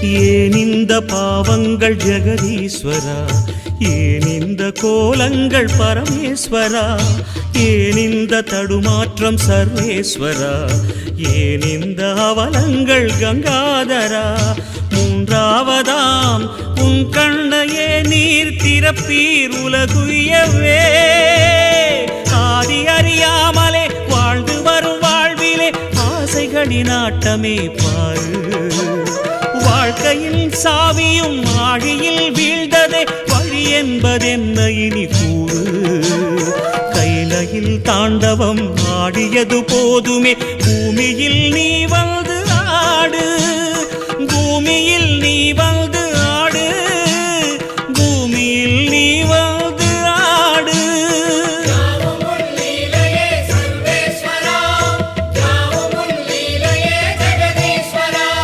ஏன் இந்த பாவங்கள் ஜெகதீஸ்வரா, ஏன் இந்த கோலங்கள் பரமேஸ்வரா, ஏன் இந்த தடுமாற்றம் சர்வேஸ்வரா, ஏன் இந்த அவலங்கள் கங்காதரா. மூன்றாவதாம் உன் கண்ணையே நீர் திறப்பீர் உலகுயவே. ஆதி அறியாமலே வாழ்ந்து வரும் வாழ்விலே ஆசைகளின் ஆட்டமே பாரு. வாழ்க்கையில் சாவியும் ஆழியில் வீழ்ந்ததே, வழி என்பதென்ன இனி கூறு. கைலையில் தாண்டவம் ஆடியது போதுமே, பூமியில் நீ